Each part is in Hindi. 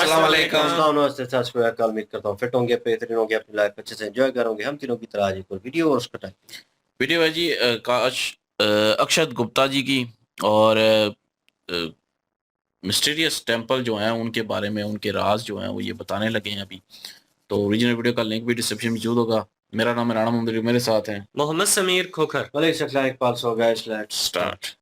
अस्सलाम वालेकुम। अस्सलाम नमस्ते सत श्री अकाल। उम्मीद करता हूँ फिट होंगे, बेहतरीन होंगे, अपनी लाइफ अच्छे से एंजॉय करोगे। हम तीनों की तरह आज एक और वीडियो और उसका टाइम वीडियो है जी अक्षत गुप्ता जी की और मिस्टीरियस टेम्पल जो हैं उनके बारे में, उनके राज जो हैं वो ये बताने लगे हैं अभी। तो ओरिजिनल वीडियो का लिंक भी डिस्क्रिप्शन में मौजूद होगा। मेरा नाम है राणा मोहम्मद, मेरे साथ हैं मोहम्मद समीर खोखर। मलिक शकला Iqbal so guys let's start.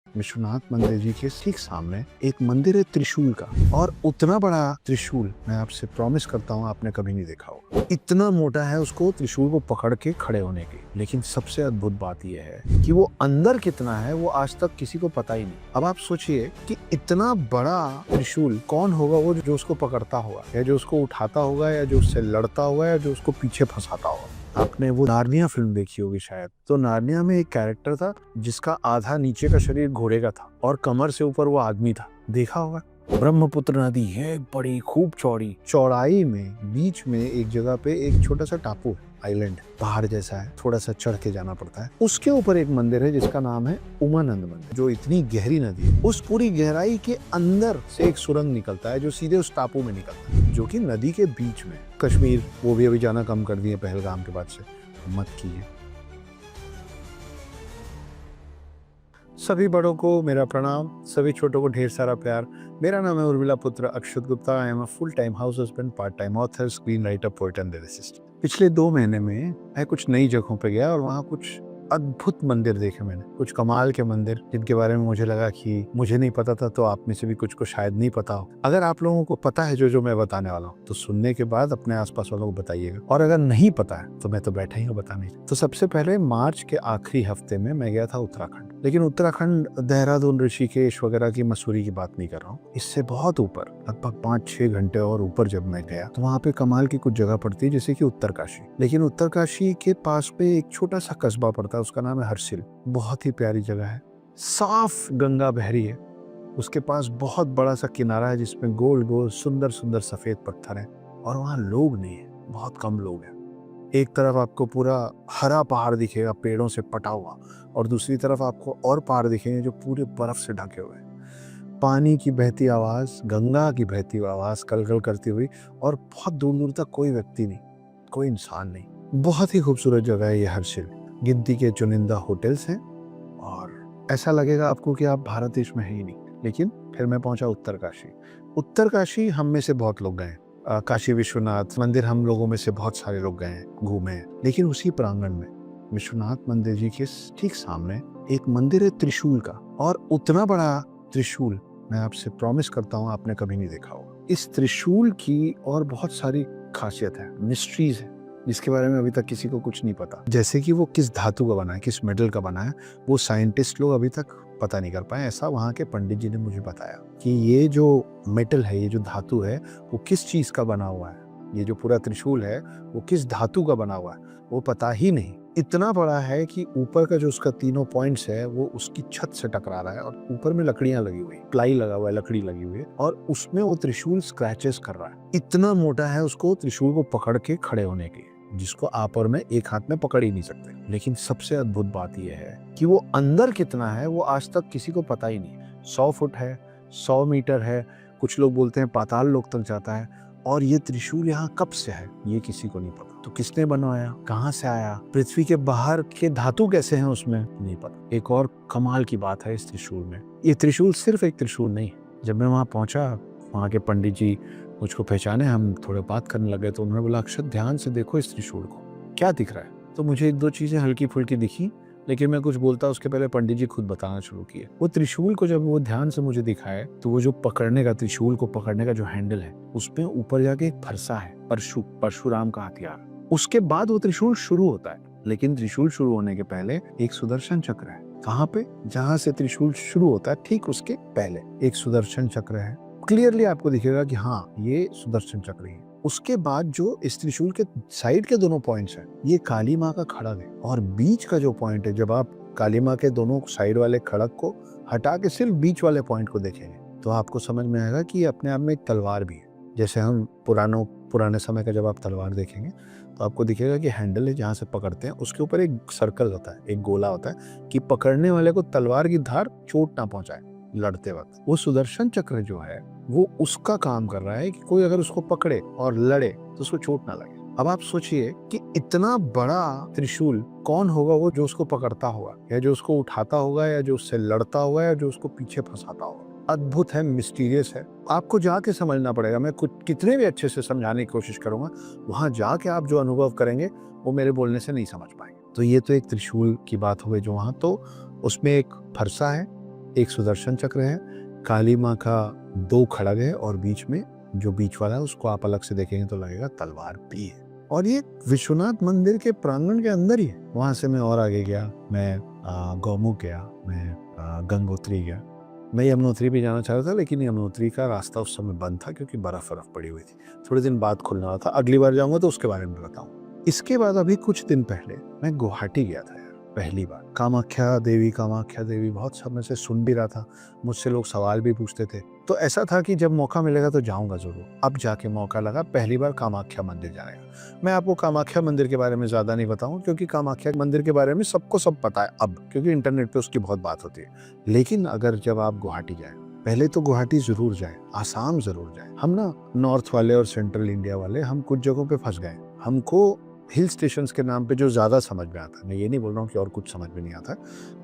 Vishwanath मंदिर जी के ठीक सामने एक मंदिर है त्रिशूल का, और उतना बड़ा त्रिशूल मैं आपसे प्रॉमिस करता हूँ आपने कभी नहीं देखा होगा। इतना मोटा है उसको त्रिशूल को पकड़ के खड़े होने की। लेकिन सबसे अद्भुत बात यह है कि वो अंदर कितना है वो आज तक किसी को पता ही नहीं। अब आप सोचिए कि इतना बड़ा त्रिशूल कौन होगा वो जो उसको पकड़ता होगा, या जो उसको उठाता होगा, या जो उससे लड़ता होगा, या जो उसको पीछे फंसाता होगा। आपने वो नार्निया फिल्म देखी होगी शायद। तो नार्निया में एक कैरेक्टर था जिसका आधा नीचे का शरीर घोड़े का था और कमर से ऊपर वो आदमी था, देखा होगा। ब्रह्मपुत्र नदी है, बड़ी खूब चौड़ी। चौड़ाई में बीच में एक जगह पे एक छोटा सा टापू है, आइलैंड, पहाड़ जैसा है, थोड़ा सा चढ़ के जाना पड़ता है। उसके ऊपर एक मंदिर है जिसका नाम है उमानंद मंदिर, जो इतनी गहरी नदी है। उस पूरी गहराई के अंदर से एक सुरंग निकलता है जो सीधे उस टापू में निकलता है, जो कि नदी के बीच में। कश्मीर वो भी अभी जाना कम कर दिए पहलगाम के बाद से, मत कीजिए। सभी बड़ों को मेरा प्रणाम, सभी छोटों को ढेर सारा प्यार। मेरा नाम है उर्मिला पुत्र Akshat Gupta. I am a full time house husband, part time author, screen writer, poet and lyricist. पिछले 2 महीने में मैं कुछ नई जगहों पे गया और वहाँ कुछ अद्भुत मंदिर देखे मैंने, कुछ कमाल के मंदिर जिनके बारे में मुझे लगा कि मुझे नहीं पता था, तो आप में से भी कुछ को शायद नहीं पता हो। अगर आप लोगों को पता है जो मैं बताने वाला हूँ, तो सुनने के बाद अपने आसपास वालों को बताइएगा, और अगर नहीं पता है तो मैं तो बैठा ही हूँ बताने। तो सबसे पहले मार्च के आखिरी हफ्ते में मैं गया था उत्तराखंड। लेकिन उत्तराखंड देहरादून, ऋषिकेश वगैरह की, मसूरी की बात नहीं कर रहा हूँ, इससे बहुत ऊपर, लगभग 5-6 घंटे और ऊपर जब मैं गया तो वहाँ पे कमाल की कुछ जगह पड़ती है, जैसे कि उत्तरकाशी। लेकिन उत्तरकाशी के पास में एक छोटा सा कस्बा पड़ता है, उसका नाम है हर्षिल। बहुत ही प्यारी जगह है, साफ गंगा बह रही है, उसके पास बहुत बड़ा सा किनारा है जिसमें गोल गोल सुंदर सुंदर सफेद पत्थर है, और वहाँ लोग नहीं है, बहुत कम लोग हैं। एक तरफ आपको पूरा हरा पहाड़ दिखेगा पेड़ों से पटा हुआ, और दूसरी तरफ आपको और पहाड़ दिखेंगे जो पूरे बर्फ से ढके हुए हैं। पानी की बहती आवाज, गंगा की बहती आवाज कलकल करती हुई, और बहुत दूर दूर तक कोई व्यक्ति नहीं, कोई इंसान नहीं। बहुत ही खूबसूरत जगह है ये हर्षिल। गिनती के चुनिंदा होटल्स हैं, और ऐसा लगेगा आपको कि आप भारत देश में है ही नहीं। लेकिन फिर मैं पहुंचा उत्तरकाशी। उत्तरकाशी हम में से बहुत लोग गए, काशी विश्वनाथ मंदिर हम लोगों में से बहुत सारे लोग गए हैं, घूमे हैं। लेकिन उसी प्रांगण में विश्वनाथ मंदिर जी के ठीक सामने एक मंदिर है त्रिशूल का, और उतना बड़ा त्रिशूल मैं आपसे प्रॉमिस करता हूँ आपने कभी नहीं देखा होगा। इस त्रिशूल की और बहुत सारी खासियत है, मिस्ट्रीज है, जिसके बारे में अभी तक किसी को कुछ नहीं पता। जैसे कि वो किस धातु का बना है, किस मेटल का बना है, वो साइंटिस्ट लोग अभी तक पता नहीं कर पाए। ऐसा वहाँ के पंडित जी ने मुझे बताया कि ये जो मेटल है, ये जो धातु है, वो किस चीज का बना हुआ है, ये जो पूरा त्रिशूल है वो किस धातु का बना हुआ है, वो पता ही नहीं। इतना बड़ा है कि ऊपर का जो उसका तीनों पॉइंट्स है वो उसकी छत से टकरा रहा है, और ऊपर में लकड़ियां लगी हुई, प्लाई लगा हुआ है, लकड़ी लगी हुई है, और उसमें वो त्रिशूल स्क्रैचेस कर रहा है। इतना मोटा है उसको त्रिशूल को पकड़ के खड़े होने के लिए, जिसको आप और मैं एक हाथ में पकड़ ही नहीं सकते। लेकिन सबसे अद्भुत बात यह है कि वो अंदर कितना है वो आज तक किसी को पता ही नहीं। 100 फुट है, 100 मीटर है, कुछ लोग बोलते हैं पाताल लोक तक जाता है। और ये त्रिशूल यहाँ कब से है ये किसी को नहीं पता। तो किसने बनवाया, कहाँ से आया, पृथ्वी के बाहर के धातु कैसे हैं उसमें, नहीं पता। एक और कमाल की बात है इस त्रिशूल में, ये त्रिशूल सिर्फ एक त्रिशूल नहीं है। जब मैं वहाँ पहुंचा, वहाँ के पंडित जी मुझको पहचाने, हम थोड़े बात करने लगे, तो उन्होंने बोला अक्षत ध्यान से देखो इस त्रिशूल को, क्या दिख रहा है। तो मुझे 1-2 चीजें हल्की फुल्की दिखी, लेकिन मैं कुछ बोलता उसके पहले पंडित जी खुद बताना शुरू किए। वो त्रिशूल को जब वो ध्यान से मुझे दिखाए, तो वो जो पकड़ने का, त्रिशूल को पकड़ने का जो हैंडल है, उसमें ऊपर जाके एक फरसा है, परशुराम का हथियार। उसके बाद वो त्रिशूल शुरू होता है, लेकिन त्रिशूल शुरू होने के पहले एक सुदर्शन चक्र है। कहाँ पे, जहां से त्रिशूल शुरू होता है ठीक उसके पहले एक सुदर्शन चक्र है। क्लियरली आपको दिखेगा कि हाँ ये सुदर्शन चक्र है। उसके बाद जो इस त्रिशूल के साइड के दोनों पॉइंट्स हैं, ये काली माँ का खड़ग है, और बीच का जो पॉइंट है, जब आप काली माँ के दोनों साइड वाले खड़ग को हटा के सिर्फ बीच वाले पॉइंट को देखेंगे, तो आपको समझ में आएगा कि ये अपने आप में एक तलवार भी है। जैसे हम पुराने समय का जब आप तलवार देखेंगे तो आपको दिखेगा कि हैंडल है, जहाँ से पकड़ते हैं उसके ऊपर एक सर्कल होता है, एक गोला होता है, कि पकड़ने वाले को तलवार की धार चोट ना पहुंचाए लड़ते वक्त। वो सुदर्शन चक्र जो है वो उसका काम कर रहा है कि कोई अगर उसको पकड़े और लड़े तो उसको चोट ना लगे। अब आप सोचिए कि इतना बड़ा त्रिशूल कौन होगा वो जो उसको पकड़ता होगा, या जो उसको उठाता होगा, या जो उससे लड़ता होगा, या जो उसको पीछे फंसाता होगा। अद्भुत है, मिस्टीरियस है, आपको जाके समझना पड़ेगा। मैं कुछ कितने भी अच्छे से समझाने की कोशिश करूंगा, वहां जाके आप जो अनुभव करेंगे वो मेरे बोलने से नहीं समझ पाएंगे। तो ये तो एक त्रिशूल की बात हो गई जो वहां, तो उसमें एक फरसा है, एक सुदर्शन चक्र है, काली माँ का 2 खड़ग है, और बीच में जो बीच वाला है उसको आप अलग से देखेंगे तो लगेगा तलवार भी है। और ये विश्वनाथ मंदिर के प्रांगण के अंदर ही है। वहां से मैं और आगे गया, मैं गौमुख गया, मैं गंगोत्री गया, मैं यमुनोत्री भी जाना चाह रहा था, लेकिन यमुनोत्री का रास्ता उस समय बंद था क्योंकि बर्फ पड़ी हुई थी। थोड़े दिन बाद खुलने वाला था, अगली बार जाऊंगा तो उसके बारे में बताऊं। इसके बाद अभी कुछ दिन पहले मैं गुवाहाटी गया था यार, पहली बार। कामाख्या देवी बहुत समय से सुन भी रहा था, मुझसे लोग सवाल भी पूछते थे, तो ऐसा था कि जब मौका मिलेगा तो जाऊंगा जरूर। अब जाके मौका लगा पहली बार कामाख्या मंदिर जाने का। मैं आपको कामाख्या मंदिर के बारे में ज्यादा नहीं बताऊं क्योंकि कामाख्या मंदिर के बारे में सबको सब पता है अब, क्योंकि इंटरनेट पे उसकी बहुत बात होती है। लेकिन अगर जब आप गुवाहाटी जाए, पहले तो गुवाहाटी जरूर जाए, आसाम जरूर जाए। हम ना नॉर्थ वाले और सेंट्रल इंडिया वाले, हम कुछ जगहों पे फंस गए। हमको हिल स्टेशंस के नाम पे जो ज़्यादा समझ में आता है, मैं ये नहीं बोल रहा हूँ कि और कुछ समझ में नहीं आता,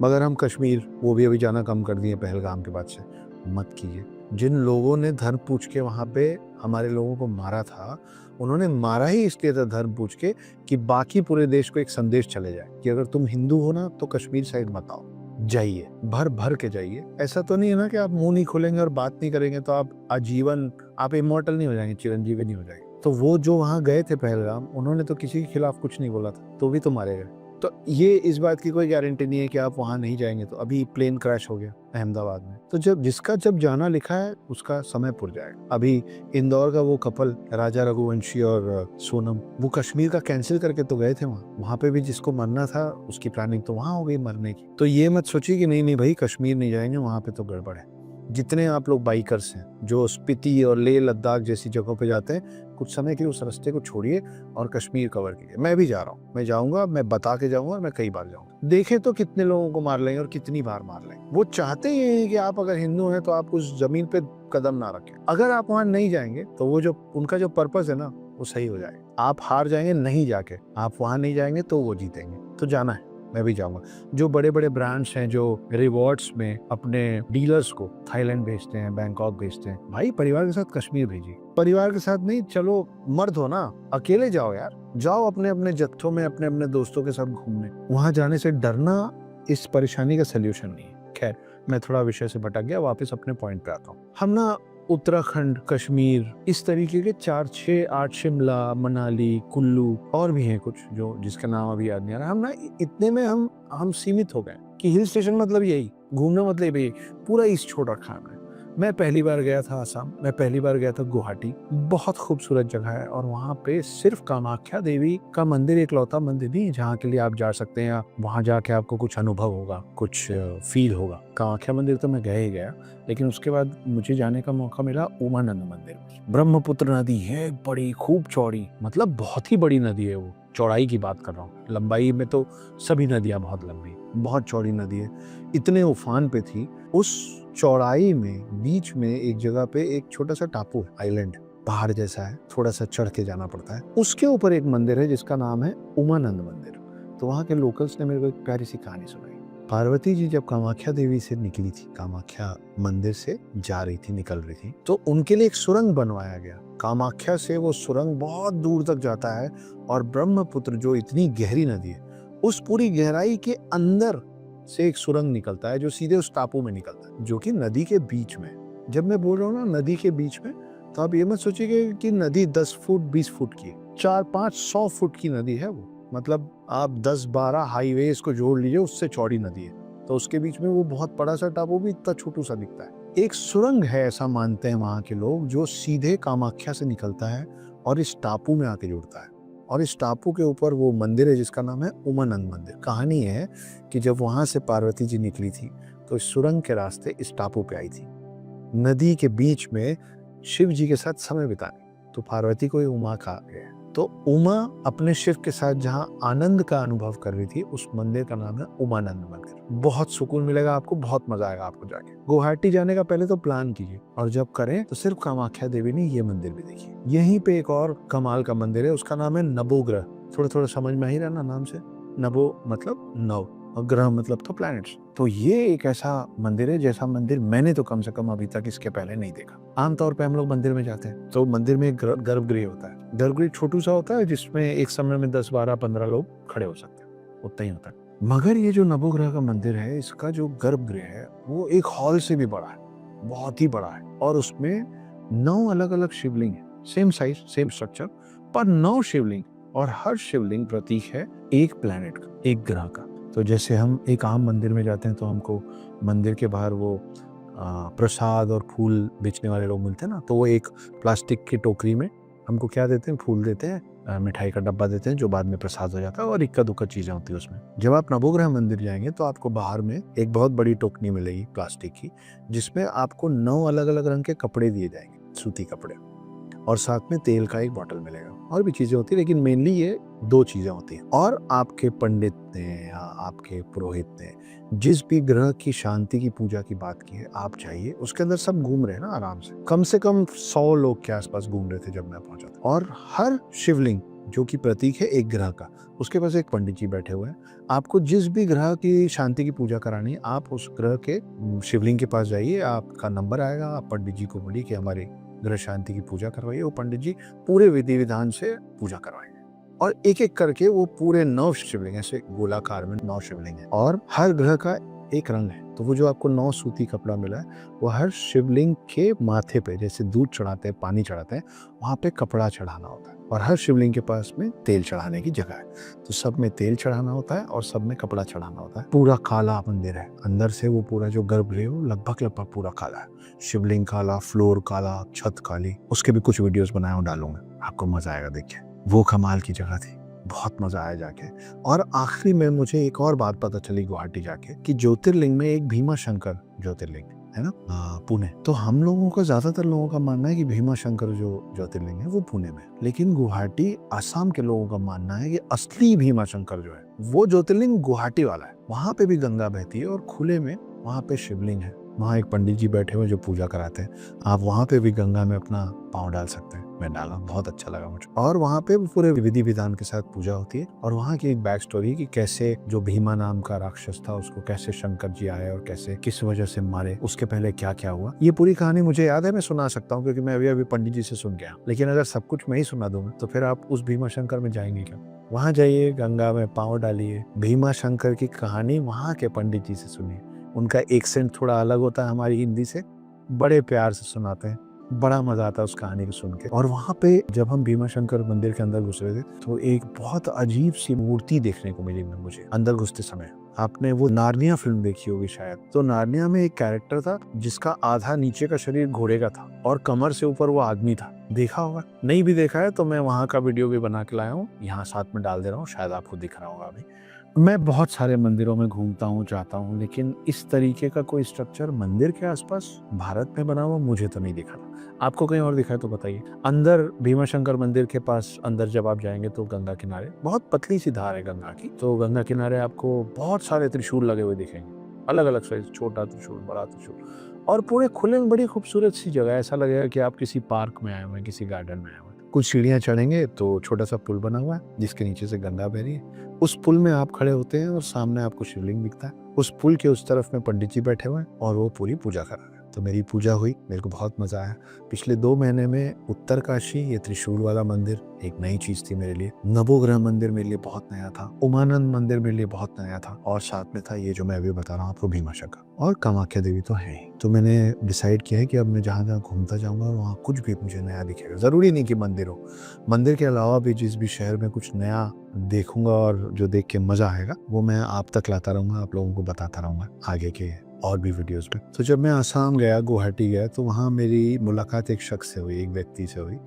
मगर हम कश्मीर वो भी अभी जाना कम कर दिए पहलगाम के बाद से। मत कीजिए। जिन लोगों ने धर्म पूछ के वहाँ पे हमारे लोगों को मारा था, उन्होंने मारा ही इसलिए था धर्म पूछ के कि बाकी पूरे देश को एक संदेश चले जाए कि अगर तुम हिंदू हो ना तो कश्मीर साइड मत आओ, जाइए, भर भर के जाइए। ऐसा तो नहीं है ना कि आप मुंह नहीं खोलेंगे और बात नहीं करेंगे तो आप आजीवन, आप इमॉर्टल नहीं हो जाएंगे, चिरंजीवी नहीं हो जाएंगे। तो वो जो वहां गए थे पहलगाम, उन्होंने तो किसी के खिलाफ कुछ नहीं बोला था, तो भी तो मारे गए। तो ये इस बात की कोई गारंटी नहीं है कि आप वहां नहीं जाएंगे। तो अभी प्लेन क्रैश हो गया अहमदाबाद में, तो जब जाना लिखा है उसका समय पुर जाएगा। अभी इंदौर का वो कपल राजा रघुवंशी और सोनम, वो कश्मीर का कैंसिल करके तो गए थे वहां पे भी जिसको मरना था उसकी प्लानिंग तो वहां हो गई मरने की। तो ये मत सोचिए कि नहीं भाई कश्मीर नहीं जाएंगे, वहां पे तो गड़बड़ है। जितने आप लोग बाइकर्स हैं जो स्पीति और लेह लद्दाख जैसी जगहों पे जाते हैं, कुछ समय के उस रास्ते को छोड़िए और कश्मीर कवर कीजिए। मैं भी जा रहा हूँ, मैं जाऊंगा, मैं बता के जाऊंगा और मैं कई बार जाऊंगा। देखें तो कितने लोगों को मार लेंगे और कितनी बार मार लेंगे। वो चाहते ही हैं कि आप अगर हिंदू हैं तो आप उस जमीन पे कदम ना रखें। अगर आप वहां नहीं जाएंगे तो वो जो उनका जो पर्पस है ना वो सही हो जाएगा। आप हार जाएंगे नहीं जाके, आप वहां नहीं जाएंगे तो वो जीतेंगे। तो जाना है, मैं भी जाऊंगा। जो बड़े बड़े ब्रांड्स हैं जो रिवॉर्ड्स में अपने डीलर्स को थाईलैंड भेजते हैं, बैंकॉक भेजते हैं, भाई परिवार के साथ कश्मीर भेजिए। परिवार के साथ नहीं, चलो मर्द हो ना, अकेले जाओ यार, जाओ अपने अपने जत्थों में अपने अपने दोस्तों के साथ घूमने। वहां जाने से डरना इस परेशानी का सोल्यूशन नहीं है। खैर, मैं थोड़ा विषय से भटक गया, वापस अपने पॉइंट पे आता हूँ। हम ना उत्तराखंड, कश्मीर, इस तरीके के 4-6-8, शिमला, मनाली, कुल्लू और भी हैं कुछ जो जिसका नाम अभी याद नहीं आ रहा। हम ना इतने में हम सीमित हो गए कि हिल स्टेशन मतलब यही, घूमना मतलब यही, पूरा ईस्ट छोड़ रखा है। मैं पहली बार गया था आसाम, मैं पहली बार गया था गुवाहाटी। बहुत खूबसूरत जगह है और वहाँ पे सिर्फ कामाख्या देवी का मंदिर इकलौता मंदिर नहीं है जहाँ के लिए आप जा सकते हैं, वहाँ जाके आपको कुछ अनुभव होगा, कुछ फील होगा। कामाख्या मंदिर तो मैं गया ही गया, लेकिन उसके बाद मुझे जाने का मौका मिला उमानंद मंदिर। ब्रह्मपुत्र नदी है, बड़ी खूब चौड़ी, मतलब बहुत ही बड़ी नदी है वो। चौड़ाई की बात कर रहा हूँ, लंबाई में तो सभी नदियाँ बहुत लंबी, बहुत चौड़ी नदी है। इतने उफान पे थी, उस चौड़ाई में बीच में एक जगह पे एक छोटा सा टापू है, आइलैंड, पहाड़ जैसा है, थोड़ा सा चढ़ के जाना पड़ता है। उसके ऊपर एक मंदिर है जिसका नाम है उमानंद मंदिर। तो वहाँ के लोकल्स ने मेरे को एक प्यारी सी कहानी सुनाई। पार्वती जी जब कामाख्या देवी से निकली थी, कामाख्या मंदिर से जा रही थी, निकल रही थी, तो उनके लिए एक सुरंग बनवाया गया। कामाख्या से वो सुरंग बहुत दूर तक जाता है और ब्रह्मपुत्र जो इतनी गहरी नदी है, उस पूरी गहराई के अंदर से एक सुरंग निकलता है जो सीधे उस टापू में निकलता है, जो कि नदी के बीच में। जब मैं बोल रहा हूँ ना नदी के बीच में, तो आप ये मत सोचिए कि नदी 10 फुट 20 फुट की, 400-500 फुट की नदी है वो। मतलब आप 10-12 हाईवेज को जोड़ लीजिए, उससे चौड़ी नदी है। तो उसके बीच में वो बहुत बड़ा सा टापू भी इतना छोटू सा दिखता है। एक सुरंग है, ऐसा मानते हैं वहाँ के लोग, जो सीधे कामाख्या से निकलता है और इस टापू में आके जुड़ता है। और इस टापू के ऊपर वो मंदिर है जिसका नाम है उमानंद मंदिर। कहानी है कि जब वहां से पार्वती जी निकली थी तो इस सुरंग के रास्ते इस टापू पे आई थी, नदी के बीच में शिव जी के साथ समय बिताने। तो पार्वती को उमा कहा गया। तो उमा अपने शिव के साथ जहाँ आनंद का अनुभव कर रही थी, उस मंदिर का नाम है उमानंद मंदिर। बहुत सुकून मिलेगा आपको, बहुत मजा आएगा आपको जाके। गुवाहाटी जाने का पहले तो प्लान कीजिए, और जब करें तो सिर्फ कामाख्या देवी नहीं, ये मंदिर भी देखिए। यहीं पे एक और कमाल का मंदिर है, उसका नाम है नवोग्रह। थोड़ा थोड़ा समझ में ही रहा ना नाम से, नवो मतलब नव और ग्रह मतलब तो प्लैनेट्स। तो ये एक ऐसा मंदिर है जैसा मंदिर मैंने तो कम से कम अभी तक इसके पहले नहीं देखा। आमतौर पे हम लोग मंदिर में जाते हैं तो मंदिर में गर्भगृह होता है। गर्भगृह छोटू सा होता है जिसमें एक समय में 10, 12, 15 लोग खड़े हो सकते हैं, उतना ही होता है। मगर ये जो नवोग्रह का मंदिर है, इसका जो गर्भगृह है वो एक हॉल से भी बड़ा है, बहुत ही बड़ा है। और उसमें 9 अलग अलग शिवलिंग है, सेम साइज सेम स्ट्रक्चर, पर 9 शिवलिंग, और हर शिवलिंग प्रतीक है एक प्लैनेट का, एक ग्रह का। तो जैसे हम एक आम मंदिर में जाते हैं तो हमको मंदिर के बाहर वो प्रसाद और फूल बेचने वाले लोग मिलते हैं ना, तो वो एक प्लास्टिक की टोकरी में हमको क्या देते हैं, फूल देते हैं, मिठाई का डब्बा देते हैं जो बाद में प्रसाद हो जाता है, और इक्का दुक्का चीजें होती है उसमें। जब आप नवोग्रह मंदिर जाएंगे तो आपको बाहर में एक बहुत बड़ी टोकरी मिलेगी प्लास्टिक की, जिसमें आपको 9 अलग अलग रंग के कपड़े दिए जाएंगे, सूती कपड़े, और साथ में तेल का एक बॉटल मिलेगा। और भी चीजें होती है, लेकिन मेनली ये 2 चीजें होती हैं। और आपके पंडित ने या आपके पुरोहित ने जिस भी ग्रह की शांति की पूजा की बात की है, आप जाइए, उसके अंदर सब घूम रहे हैं ना आराम से कम 100 लोग के आसपास घूम रहे थे जब मैं पहुंचा था। और हर शिवलिंग जो कि प्रतीक है एक ग्रह का, उसके पास एक पंडित जी बैठे हुए हैं। आपको जिस भी ग्रह की शांति की पूजा करानी है, आप उस ग्रह के शिवलिंग के पास जाइए, आपका नंबर आएगा, आप पंडित जी को बोलिए कि हमारे ग्रह शांति की पूजा करवाइए। वो पंडित जी पूरे विधि विधान से पूजा करवाएंगे, और एक एक करके वो पूरे 9 शिवलिंग, ऐसे गोलाकार में 9 शिवलिंग है, और हर ग्रह का एक रंग है। तो वो जो आपको 9 सूती कपड़ा मिला है, वो हर शिवलिंग के माथे पे, जैसे दूध चढ़ाते हैं, पानी चढ़ाते हैं, वहां पे कपड़ा चढ़ाना होता है। और हर शिवलिंग के पास में तेल चढ़ाने की जगह है, तो सब में तेल चढ़ाना होता है और सब में कपड़ा चढ़ाना होता है। पूरा काला मंदिर है, अंदर से वो पूरा जो गर्भगृह है लगभग पूरा काला है। शिवलिंग काला, फ्लोर काला, छत काली। उसके भी कुछ वीडियोस बनाए और डालूंगा, आपको मजा आएगा देखिए। वो कमाल की जगह थी, बहुत मजा आया जाके। और आखिरी में मुझे एक और बात पता चली गुवाहाटी जाके, कि ज्योतिर्लिंग में एक भीमा शंकर ज्योतिर्लिंग है ना, पुणे। तो हम लोगों का, ज्यादातर लोगों का मानना है कि भीमा शंकर जो ज्योतिर्लिंग है वो पुणे में, लेकिन गुवाहाटी, आसाम के लोगों का मानना है कि असली भीमा शंकर जो है वो ज्योतिर्लिंग गुवाहाटी वाला है। वहां पे भी गंगा बहती है और खुले में वहां पे शिवलिंग है। वहाँ एक पंडित जी बैठे हुए जो पूजा कराते हैं, आप वहाँ पे भी गंगा में अपना पाँव डाल सकते हैं। मैं डाला, बहुत अच्छा लगा मुझे। और वहाँ पे पूरे विधि विधान के साथ पूजा होती है। और वहाँ की एक बैक स्टोरी कि कैसे जो भीमा नाम का राक्षस था, उसको कैसे शंकर जी आए और कैसे किस वजह से मारे, उसके पहले क्या क्या हुआ, ये पूरी कहानी मुझे याद है, मैं सुना सकता हूँ क्योंकि मैं अभी पंडित जी से सुन गया। लेकिन अगर सब कुछ मैं ही सुना दूंगा तो फिर आप उस भीमा शंकर में जाएंगे क्या? वहाँ जाइए, गंगा में पाँव डालिए, भीमा शंकर की कहानी वहाँ के पंडित जी से सुनिए। उनका एक्सेंट थोड़ा अलग होता है हमारी हिंदी से, बड़े प्यार से सुनाते हैं, बड़ा मजा आता है उस कहानी को सुन के। और वहाँ पे जब हम भीमा शंकर मंदिर के अंदर घुस रहे थे तो एक बहुत अजीब सी मूर्ति देखने को मिली मुझे अंदर घुसते समय। आपने वो नार्निया फिल्म देखी होगी शायद, तो नार्निया में एक कैरेक्टर था जिसका आधा नीचे का शरीर घोड़े का था और कमर से ऊपर वो आदमी था। देखा होगा, नहीं भी देखा है तो मैं वहाँ का वीडियो भी बना के लाया हूँ, यहाँ साथ में डाल दे रहा हूँ, शायद आपको दिख रहा होगा अभी। मैं बहुत सारे मंदिरों में घूमता हूँ, जाता हूँ, लेकिन इस तरीके का कोई स्ट्रक्चर मंदिर के आसपास भारत में बना हुआ मुझे तो नहीं दिखा। आपको कहीं और दिखा है तो बताइए। अंदर भीमा शंकर मंदिर के पास अंदर जब आप जाएंगे तो गंगा किनारे, बहुत पतली सी धार है गंगा की, तो गंगा किनारे आपको बहुत सारे त्रिशूल लगे हुए दिखेंगे, अलग अलग साइज, छोटा त्रिशूल, बड़ा त्रिशूल, और पूरे खुले में बड़ी खूबसूरत सी जगह। ऐसा लगेगा कि आप किसी पार्क में आए हुए हैं, किसी गार्डन में आए हुए हैं। कुछ सीढ़ियाँ चढ़ेंगे तो छोटा सा पुल बना हुआ है जिसके नीचे से गंगा बह रही है। उस पुल में आप खड़े होते हैं और सामने आपको शिवलिंग दिखता है। उस पुल के उस तरफ में पंडित जी बैठे हुए हैं और वो पूरी पूजा कर रहे हैं। तो मेरी पूजा हुई, मेरे को बहुत मजा आया। पिछले 2 महीने में उत्तरकाशी, ये त्रिशूल वाला मंदिर एक नई चीज थी मेरे लिए। नवोग्रह मंदिर मेरे लिए बहुत नया था, उमानंद मंदिर मेरे लिए बहुत नया था, और साथ में था ये जो मैं अभी बता रहा हूँ आपको, भीमा शंकर, और कामाख्या देवी तो है ही। तो मैंने डिसाइड किया है कि अब मैं जहाँ जहाँ घूमता जाऊंगा वहाँ कुछ भी मुझे नया दिखेगा। जरूरी नहीं कि मंदिर हो, मंदिर के अलावा भी जिस भी शहर में कुछ नया देखूंगा और जो देख के मजा आएगा वो मैं आप तक लाता रहूंगा, आप लोगों को बताता रहूंगा आगे के और भी वीडियोस में। तो जब मैं आसाम गया, गुवाहाटी गया, तो वहाँ मेरी मुलाकात एक शख्स से हुई, एक व्यक्ति से हुई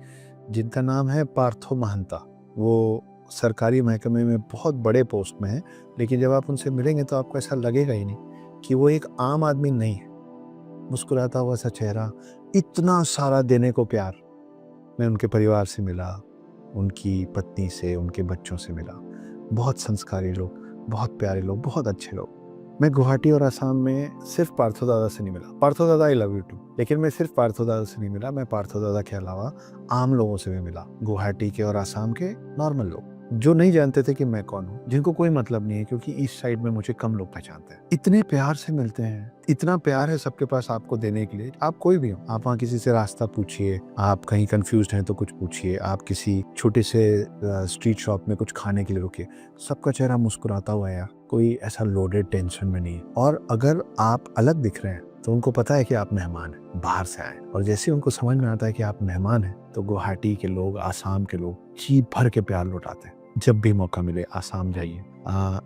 जिनका नाम है पार्थो महंता। वो सरकारी महकमे में बहुत बड़े पोस्ट में है, लेकिन जब आप उनसे मिलेंगे तो आपको ऐसा लगेगा ही नहीं कि वो एक आम आदमी नहीं है। मुस्कुराता हुआ सा चेहरा, इतना सारा देने को प्यार। मैं उनके परिवार से मिला, उनकी पत्नी से, उनके बच्चों से मिला। बहुत संस्कारी लोग, बहुत प्यारे लोग, बहुत अच्छे लोग। मैं गुवाहाटी और असम में सिर्फ पार्थो दादा से नहीं मिला। पार्थो दादा आई लव यू टू, लेकिन मैं सिर्फ पार्थो दादा से नहीं मिला, मैं पार्थो दादा के अलावा आम लोगों से भी मिला। गुवाहाटी के और असम के नॉर्मल लोग जो नहीं जानते थे कि मैं कौन हूँ, जिनको कोई मतलब नहीं है, क्योंकि इस साइड में मुझे कम लोग पहचानते हैं। इतने प्यार से मिलते हैं, इतना प्यार है सबके पास आपको देने के लिए। आप कोई भी हो, आप वहाँ किसी से रास्ता पूछिए, आप कहीं कंफ्यूज हैं तो कुछ पूछिए, आप किसी छोटे से स्ट्रीट शॉप में कुछ खाने के लिए रुकिए, सबका चेहरा मुस्कुराता हुआ है यार, कोई ऐसा लोडेड टेंशन में नहीं है। और अगर आप अलग दिख रहे हैं तो उनको पता है कि आप मेहमान हैं, बाहर से आए, और जैसे उनको समझ में आता है कि आप मेहमान हैं, तो गुवाहाटी के लोग, आसाम के लोग जी भर के प्यार लौटाते हैं। जब भी मौका मिले आसाम जाइए।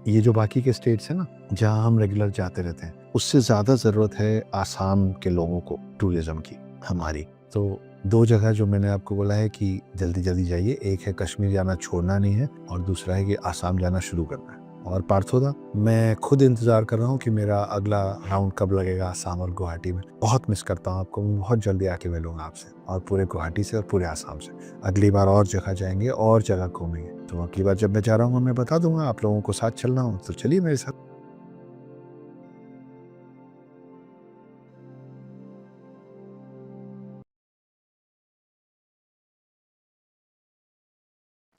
ये जो बाकी के स्टेट्स हैं ना, जहाँ हम रेगुलर जाते रहते हैं, उससे ज़्यादा ज़रूरत है आसाम के लोगों को टूरिज्म की, हमारी। तो 2 जगह जो मैंने आपको बोला है कि जल्दी जल्दी जाइए, एक है कश्मीर जाना छोड़ना नहीं है, और दूसरा है कि आसाम जाना शुरू करना है। और पार्थोदा, मैं खुद इंतज़ार कर रहा हूँ कि मेरा अगला राउंड कब लगेगा आसाम और गुवाहाटी में। बहुत मिस करता हूँ आपको, मैं बहुत जल्दी आके मिलूंगा आपसे, और पूरे गुवाहाटी से और पूरे आसाम से। अगली बार और जगह जाएंगे, और जगह घूमेंगे। तो अगली बार जब मैं जा रहा हूँ मैं बता दूंगा, आप लोगों को साथ चलना हो तो चलिए मेरे साथ।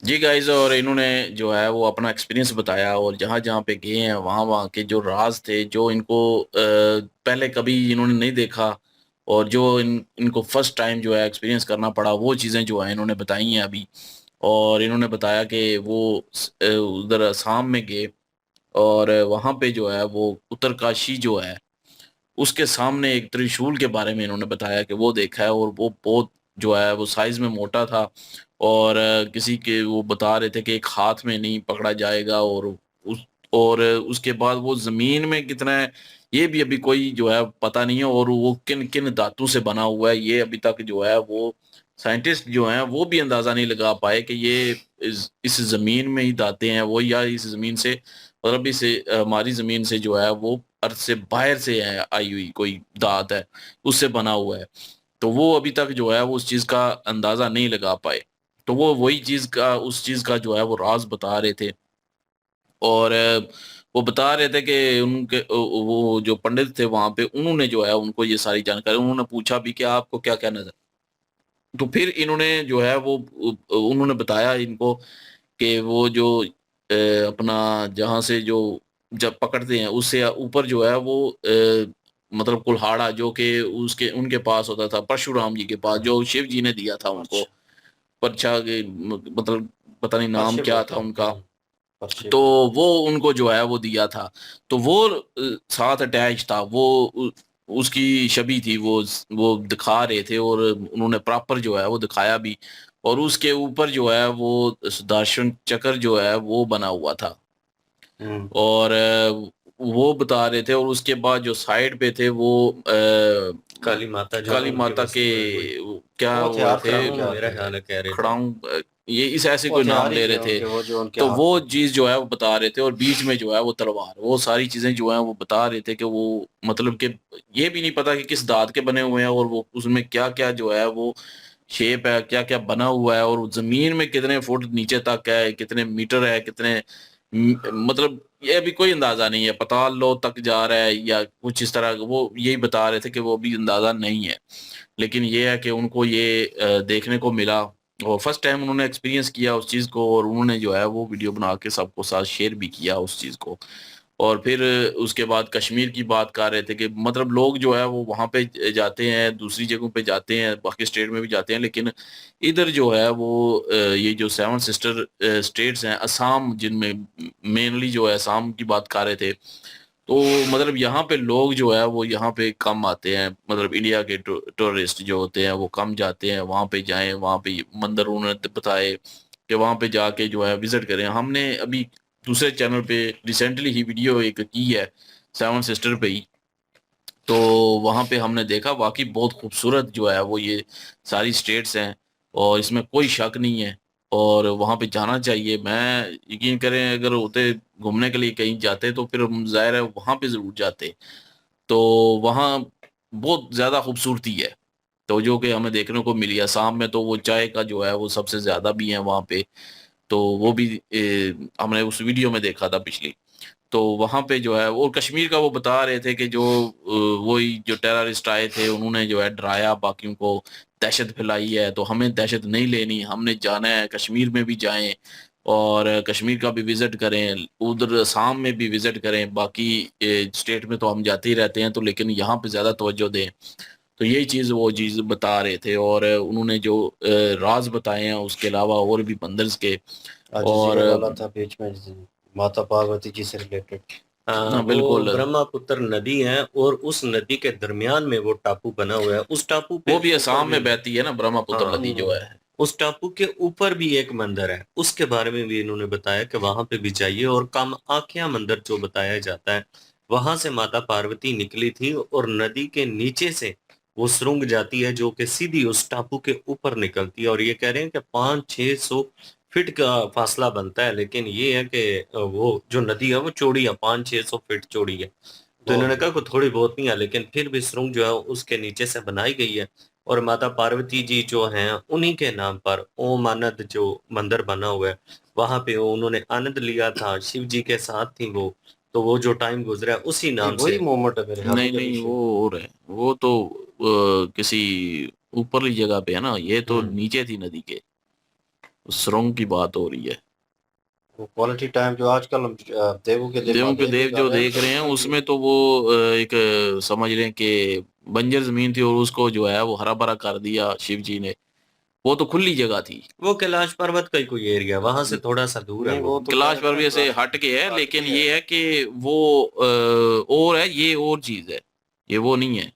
जी गाइस, और इन्होंने जो है वो अपना एक्सपीरियंस बताया, और जहाँ जहाँ पे गए हैं वहाँ वहाँ के जो राज थे, जो इनको पहले कभी इन्होंने नहीं देखा, और जो इनको फर्स्ट टाइम जो है एक्सपीरियंस करना पड़ा, वो चीज़ें जो है इन्होंने बताई हैं अभी। और इन्होंने बताया कि वो उधर असम में गए, और वहाँ पे जो है वो उत्तरकाशी जो है उसके सामने एक त्रिशूल के बारे में इन्होंने बताया कि वो देखा है, और वो बहुत जो है वो साइज में मोटा था, और किसी के वो बता रहे थे कि एक हाथ में नहीं पकड़ा जाएगा, और उसके बाद वो जमीन में कितना है ये भी अभी कोई जो है पता नहीं है, और वो किन किन धातु से बना हुआ है ये अभी तक जो है वो साइंटिस्ट जो हैं वो भी अंदाजा नहीं लगा पाए कि ये इस जमीन में ही धाते हैं वो, या इस जमीन से मतलब इस हमारी जमीन से जो है वो अर्थ से बाहर से है आई हुई कोई धात है, उससे बना हुआ है। तो वो अभी तक जो है वो उस चीज का अंदाजा नहीं लगा पाए। तो वो वही चीज का उस चीज का जो है वो राज बता रहे थे। और वो बता रहे थे कि उनके वो जो पंडित थे वहां पे, उन्होंने जो है उनको ये सारी जानकारी, उन्होंने पूछा भी कि आपको क्या क्या नजर। तो फिर इन्होंने जो है वो उन्होंने बताया इनको कि वो जो अपना जहाँ से जो जब पकड़ते हैं उससे ऊपर जो है वो मतलब कुल्हाड़ा जो कि उसके उनके पास होता था, परशुराम जी के पास, जो शिव जी ने दिया था उनको। अच्छा। परछा के मतलब पता नहीं नाम परशिव क्या होता था है। उनका। परशिव। तो वो उनको जो है वो दिया था। तो वो साथ अटैच था, वो उसकी छवि थी, वो दिखा रहे थे, और उन्होंने प्रॉपर जो है वो दिखाया भी। और उसके ऊपर जो है वो सुदर्शन चक्र जो है वो बना हुआ था। हम्म। और वो बता रहे थे, और उसके बाद जो साइड पे थे वो काली माता जो काली उनके माता के वस्त्र में वही। क्या वो वो हथियार थे थे, उनके मेरा ख्याल है, कह रहे थे। खड़ाऊं ये इस ऐसे वो कोई नाम हथियार ही ले थे रहे थे। उनके, वो जो उनके तो हाथ वो में थे। चीज जो है वो बता रहे थे, और बीच में जो है वो तलवार, वो सारी चीजें जो है वो बता रहे थे कि वो मतलब कि ये भी नहीं पता कि किस धात के बने हुए हैं, और वो उसमें क्या क्या जो है वो शेप है, क्या क्या बना हुआ है, और वो जमीन में कितने फुट नीचे तक है, कितने मीटर है, कितने मतलब ये अभी कोई अंदाजा नहीं है, पाताल लो तक जा रहा है या कुछ इस तरह का। वो यही बता रहे थे कि वो अभी अंदाजा नहीं है। लेकिन ये है कि उनको ये देखने को मिला, और फर्स्ट टाइम उन्होंने एक्सपीरियंस किया उस चीज़ को, और उन्होंने जो है वो वीडियो बना के सबको साथ शेयर भी किया उस चीज़ को। और फिर उसके बाद कश्मीर की बात कर रहे थे कि मतलब लोग जो है वो वहाँ पे जाते हैं, दूसरी जगहों पे जाते हैं, बाकी स्टेट में भी जाते हैं, लेकिन इधर जो है वो ये जो सेवन सिस्टर स्टेट्स हैं, असम जिनमें मेनली जो है असम की बात कर रहे थे। तो मतलब यहाँ पे लोग जो है वो यहाँ पे कम आते हैं, मतलब इंडिया के टूरिस्ट जो होते हैं वो कम जाते हैं वहाँ पे, जाएं वहाँ पे मंदिर उन्होंने बताए कि वहाँ पे जाके जो है विजिट करें। हमने अभी दूसरे चैनल पे रिसेंटली ही वीडियो एक की है सेवन सिस्टर पे ही। तो वहाँ पे हमने देखा वाकई बहुत खूबसूरत जो है वो ये सारी स्टेट्स हैं, और इसमें कोई शक नहीं है। और वहाँ पे जाना चाहिए। मैं यकीन करें अगर होते घूमने के लिए कहीं जाते तो फिर हम जाहिर है वहाँ पे ज़रूर जाते। तो वहाँ बहुत ज़्यादा खूबसूरती है। तो जो कि हमें देखने को मिली। असम में तो वो चाय का जो है वो सबसे ज्यादा भी है वहाँ पे, तो वो भी हमने उस वीडियो में देखा था पिछली। तो वहां पे जो है, और कश्मीर का वो बता रहे थे कि जो वही जो टेररिस्ट आए थे उन्होंने जो है डराया बाकियों को, दहशत फैलाई है, तो हमें दहशत नहीं लेनी, हमने जाना है, कश्मीर में भी जाएं और कश्मीर का भी विजिट करें, उधर असम में भी विजिट करें, बाकी स्टेट में तो हम जाते ही रहते हैं, तो लेकिन यहाँ पे ज्यादा तवज्जो दें। तो यही चीज वो चीज बता रहे थे, और उन्होंने जो राज बताए हैं उसके अलावा और भी बंदर्स के। अल और जज़ीरा वाला था बीच में, माता पार्वती जी से रिलेटेड। हाँ, वो बिल्कुल, ब्रह्मपुत्र नदी है और उस नदी के दरमियान में वो टापू बना हुआ है। उस टापू पे वो भी ऊपर असम भी, में बहती है ना ब्रह्मपुत्र हाँ, नदी जो है। उस टापू के ऊपर भी एक मंदिर है, उसके बारे में भी इन्होंने बताया कि वहां पे भी जाइए। और कामाख्या मंदिर जो बताया जाता है, वहां से माता पार्वती निकली थी और नदी के नीचे से वो सुरंग जाती है जो कि सीधी उस टापू के ऊपर निकलती है। और ये कह रहे हैं कि 500-600 फीट का फासला बनता है, लेकिन ये है कि वो जो नदी है वो चौड़ी है, 500-600 फीट चौड़ी है। तो बहुत इन्होंने कहा ज़्यादा। कि थोड़ी बहुत नहीं है, लेकिन फिर भी सुरंग जो है उसके नीचे से बनाई गई है। और माता पार्वती जी जो हैं उन्हीं के नाम पर ओम आनंद जो मंदिर बना हुआ है, वहां पे वो उन्होंने आनंद लिया था, शिव जी के साथ थी वो। तो वो जो टाइम गुजरा है उसी नहीं, नाम वही से। मोमेंट है मेरे ख्याल में नहीं जब नहीं, इशू। वो और है, वो तो किसी ऊपरली जगह पे है ना, ये तो हम्म। नीचे थी नदी के, सुरंग की बात हो रही है। वो क्वालिटी टाइम जो आजकल हम देवों के देव देवों के महादेव में देव कर जो रहे हैं, देख तो रहे हैं उसमें भी उसमें तो वो एक समझ लें कि बंजर जमीन थी और उसको जो है वो हरा भरा कर दिया शिव जी ने, वो तो खुली जगह थी। वो कैलाश पर्वत का ही कोई एरिया, वहां से थोड़ा सा दूर है नहीं, वो। वो तो कह कैलाश रहे थे ना पर्वत से क्लास हट के है, हट लेकिन के है। ये है कि वो और है, ये और चीज है, ये वो नहीं है।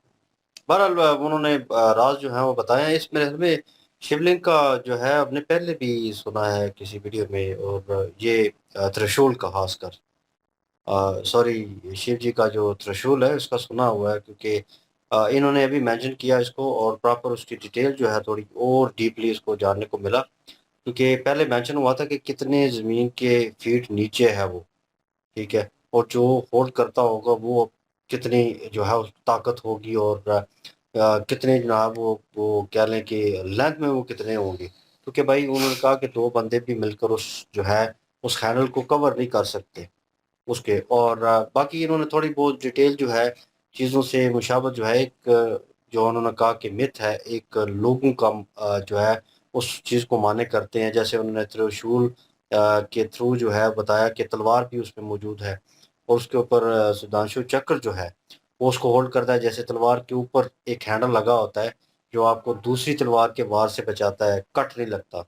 बहरहाल उन्होंने राज जो है वो बताया इस मेरे ख्याल में। शिवलिंग का जो है आपने पहले भी सुना है किसी वीडियो में, और ये त्रिशूल का खासकर, सॉरी, शिव जी का जो त्रिशूल है उसका सुना हुआ है, क्योंकि इन्होंने अभी मेंशन किया इसको, और प्रॉपर उसकी डिटेल जो है थोड़ी और डीपली इसको जानने को मिला। क्योंकि पहले मेंशन हुआ था कि कितने ज़मीन के फीट नीचे है वो, ठीक है, और जो होल्ड करता होगा वो कितनी जो है उस ताकत होगी, और कितने जनाब वो कह लें कि लेंथ में वो कितने होंगे, क्योंकि भाई उन्होंने कहा कि 2 बंदे भी मिलकर उस जो है उस हैंडल को कवर नहीं कर सकते उसके। और बाकी इन्होंने थोड़ी बहुत डिटेल जो है चीज़ों से मुशाबत जो है, एक जो उन्होंने कहा कि मिथ है, एक लोगों का जो है उस चीज़ को माने करते हैं। जैसे उन्होंने त्रिशूल के थ्रू जो है बताया कि तलवार भी उसमें मौजूद है, और उसके ऊपर सुधांशु चक्र जो है वो उसको होल्ड करता है, जैसे तलवार के ऊपर एक हैंडल लगा होता है जो आपको दूसरी तलवार के वार से बचाता है, कट नहीं लगता।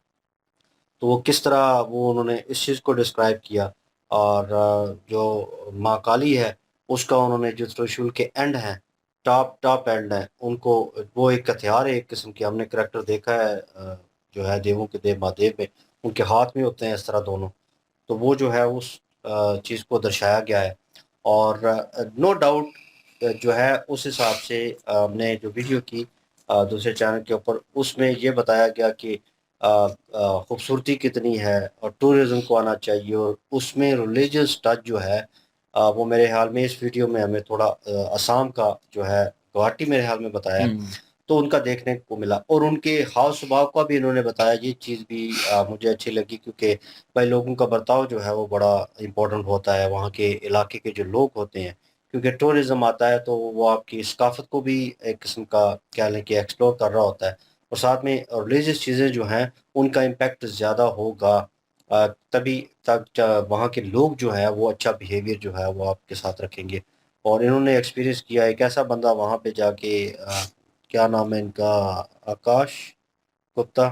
तो वो किस तरह वो उन्होंने इस चीज़ को डिस्क्राइब किया। और जो माँ काली है उसका उन्होंने जो त्रिशूल के एंड हैं, टॉप टॉप एंड है उनको, वो एक हथियार है एक किस्म की, हमने करैक्टर देखा है जो है देवों के देव महादेव में, उनके हाथ में होते हैं इस तरह दोनों। तो वो जो है उस चीज़ को दर्शाया गया है। और नो डाउट जो है उस हिसाब से हमने जो वीडियो की दूसरे चैनल के ऊपर, उसमें ये बताया गया कि खूबसूरती कितनी है और टूरिज़्म को आना चाहिए, और उसमें रिलीजियस टच जो है वो मेरे ख्याल में इस वीडियो में हमें थोड़ा असम का जो है गुवाहाटी मेरे ख्याल में बताया है, हम्म। तो उनका देखने को मिला। और उनके हाव स्वभाव का भी इन्होंने बताया, ये चीज़ भी मुझे अच्छी लगी, क्योंकि भाई लोगों का बर्ताव जो है वो बड़ा इम्पोर्टेंट होता है वहाँ के इलाके के जो लोग होते हैं, क्योंकि टूरिज़्म आता है तो वो आपकी सकाफ़त को भी एक किस्म का कह लें कि एक्सप्लोर कर रहा होता है, और साथ में रिलीजियस चीज़ें जो हैं उनका इम्पैक्ट ज़्यादा होगा। तभी तक वहाँ के लोग जो है वो अच्छा बिहेवियर जो है वो आपके साथ रखेंगे। और इन्होंने एक्सपीरियंस किया, एक ऐसा बंदा वहाँ पे जाके क्या नाम है इनका, आकाश गुप्ता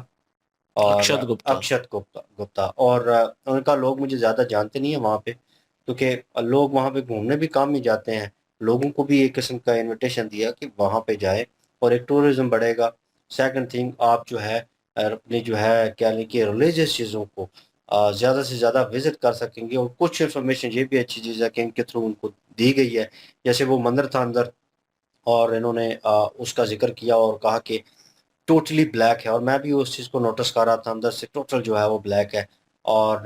और अक्षत गुप्ता। अक्षत गुप्ता गुप्ता और उनका लोग मुझे ज़्यादा जानते नहीं है वहाँ पे, क्योंकि लोग वहाँ पे घूमने भी काम ही जाते हैं। लोगों को भी एक किस्म का इनविटेशन दिया कि वहाँ पे जाए और एक टूरिज़्म बढ़ेगा। सेकंड थिंग, आप जो है अपनी जो है क्या लें कि रिलीजियस चीज़ों को ज़्यादा से ज़्यादा विज़िट कर सकेंगे। और कुछ इन्फॉर्मेशन ये भी अच्छी चीज़ है कि इनके थ्रू उनको दी गई है, जैसे वो मंदिर था अंदर, और इन्होंने उसका ज़िक्र किया और कहा कि टोटली ब्लैक है, और मैं भी उस चीज़ को नोटिस कर रहा था, अंदर से टोटल जो है वो ब्लैक है। और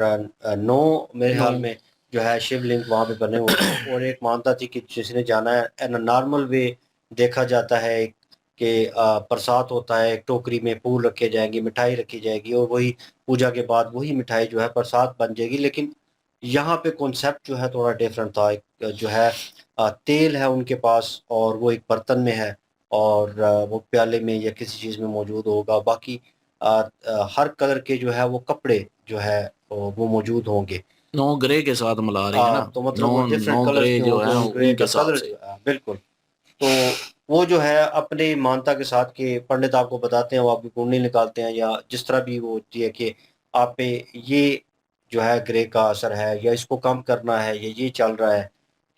9 मेरे नो। ख्याल में जो है शिवलिंग वहाँ पे बने हुए हैं, और एक मानता थी कि जिसने जाना है एन नॉर्मल वे देखा जाता है एक कि प्रसाद होता है, एक टोकरी में फूल रखे जाएंगे, मिठाई रखी जाएगी और वही पूजा के बाद वही मिठाई जो है प्रसाद बन जाएगी। लेकिन यहाँ पे कॉन्सेप्ट जो है थोड़ा डिफरेंट था। एक जो है तेल है उनके पास और वो एक बर्तन में है और वो प्याले में या किसी चीज़ में मौजूद होगा। बाकी हर कलर के जो है वो कपड़े जो है वो मौजूद होंगे। नो ग्रे के साथ मिला रही है ना, तो मतलब नो वो डिफरेंट नो कलर्स ग्रे के जो होंगे, है उन ग्रे उनके का हिसाब कलर से। जो है बिल्कुल। तो वो जो है अपनी मानता के साथ कि पंडित आपको बताते हैं, वो आपकी कुंडली निकालते हैं या जिस तरह भी वो होती है कि आप पे ये जो है ग्रे का असर है या इसको कम करना है या ये चल रहा है।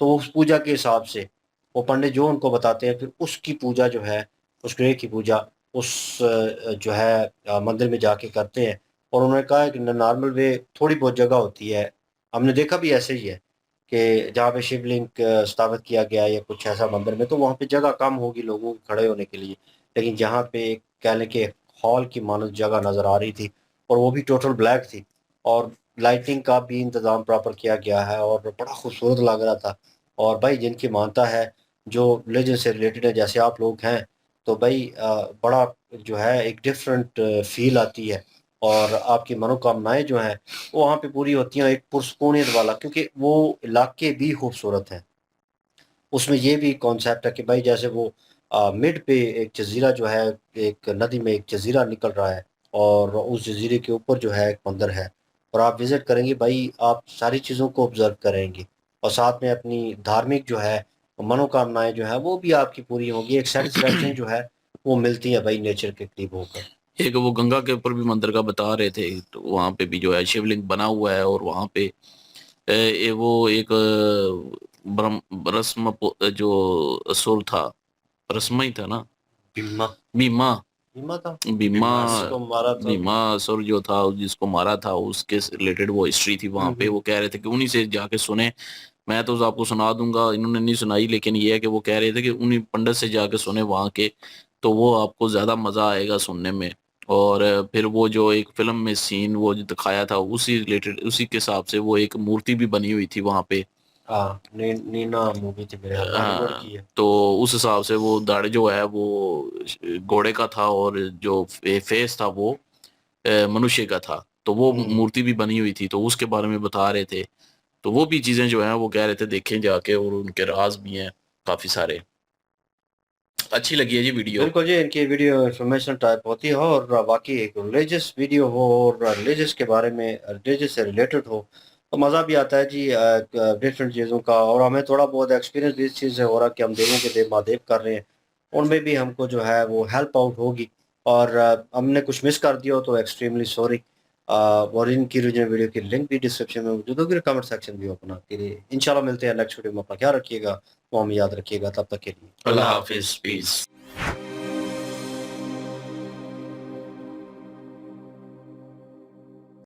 तो उस पूजा के हिसाब से वो पंडित जो उनको बताते हैं, फिर उसकी पूजा जो है, उस ग्रे की पूजा उस जो है मंदिर में जाके करते हैं। और उन्होंने कहा है कि नॉर्मल वे थोड़ी बहुत जगह होती है, हमने देखा भी ऐसे ही है कि जहाँ पे शिवलिंग स्थापित किया गया है या कुछ ऐसा मंदिर में, तो वहाँ पे जगह कम होगी लोगों के खड़े होने के लिए। लेकिन जहाँ पे कह लें कि हॉल की मानो जगह नज़र आ रही थी और वो भी टोटल ब्लैक थी और लाइटिंग का भी इंतज़ाम प्रॉपर किया गया है और बड़ा खूबसूरत लग रहा था। और भाई जिनकी मानता है, जो रिलीजन से रिलेटेड है जैसे आप लोग हैं, तो भाई बड़ा जो है एक डिफरेंट फील आती है और आपकी मनोकामनाएं जो हैं वो वहाँ पे पूरी होती हैं, एक पुरस्कूनियत वाला, क्योंकि वो इलाके भी खूबसूरत हैं। उसमें ये भी कॉन्सेप्ट है कि भाई जैसे वो मिड पे एक जजीरा जो है, एक नदी में एक जजीरा निकल रहा है और उस जजीरे के ऊपर जो है एक मंदिर है और आप विजिट करेंगे भाई, आप सारी चीज़ों को ऑब्जर्व करेंगे और साथ में अपनी धार्मिक जो है मनोकामनाएं जो है वो भी आपकी पूरी होंगी। एक सेटिस्फेक्शन जो है वो मिलती है भाई नेचर के करीब होकर। एक वो गंगा के ऊपर भी मंदिर का बता रहे थे, तो वहां पे भी जो है शिवलिंग बना हुआ है और वहां पे वो एक ब्रह्म रस्म जो असुर था, रस्म ही था ना, बिम्मा भीमा। बीमा था, भीमा बिम्मा जिसको मारा था। भीमा असुर जो था, जिसको मारा था, उसके रिलेटेड वो हिस्ट्री थी वहां पे। हम्म। वो कह रहे थे कि उन्हीं से जाके सुने। मैं तो आपको सुना दूंगा, इन्होंने नहीं सुनाई, लेकिन ये है कि वो कह रहे थे कि उन्हीं पंडित से जाके सुने वहां के, तो वो आपको ज्यादा मजा आएगा सुनने में। और फिर वो जो एक फिल्म में सीन वो जो दिखाया था, उसी रिलेटेड उसी के हिसाब से वो एक मूर्ति भी बनी हुई थी वहां पे। हाँ, नीना मूवी थी मेरे ख्याल, बॉलीवुड की हाँ, है। तो उस हिसाब से वो दाढ़ी जो है वो घोड़े का था और जो फेस था वो मनुष्य का था। तो वो हम्म। मूर्ति भी बनी हुई थी, तो उसके बारे में बता रहे थे। तो वो भी चीजें जो हैं वो कह रहे थे देखें जाके, और उनके राज भी हैं काफी सारे। अच्छी लगी है जी वीडियो। बिल्कुल जी, इनकी वीडियो इंफॉर्मेशन टाइप होती है और बाकी एक रिलीजियस वीडियो हो और रिलीजियस के बारे में, रिलीजियस से रिलेटेड हो, तो मज़ा भी आता है जी डिफरेंट चीज़ों का। और हमें थोड़ा बहुत एक्सपीरियंस भी इस चीज़ से हो रहा है कि हम देवों के देव महादेव कर रहे हैं, उनमें भी हमको जो है वो हेल्प आउट होगी। और हमने कुछ मिस कर दिया हो तो एक्सट्रीमली सॉरी। और इनकी ओरिजिनल वीडियो की लिंक भी डिस्क्रिप्शन में मौजूद होगी, कमेंट सेक्शन भी अपना के लिए। इंशाल्लाह मिलते हैं नेक्स्ट वीडियो में। अपना ख्याल रखिएगा, वो हम याद रखिएगा। तब तक के लिए अल्लाह अल्लाह हाफिज, हाफिज़, पीस। पीस।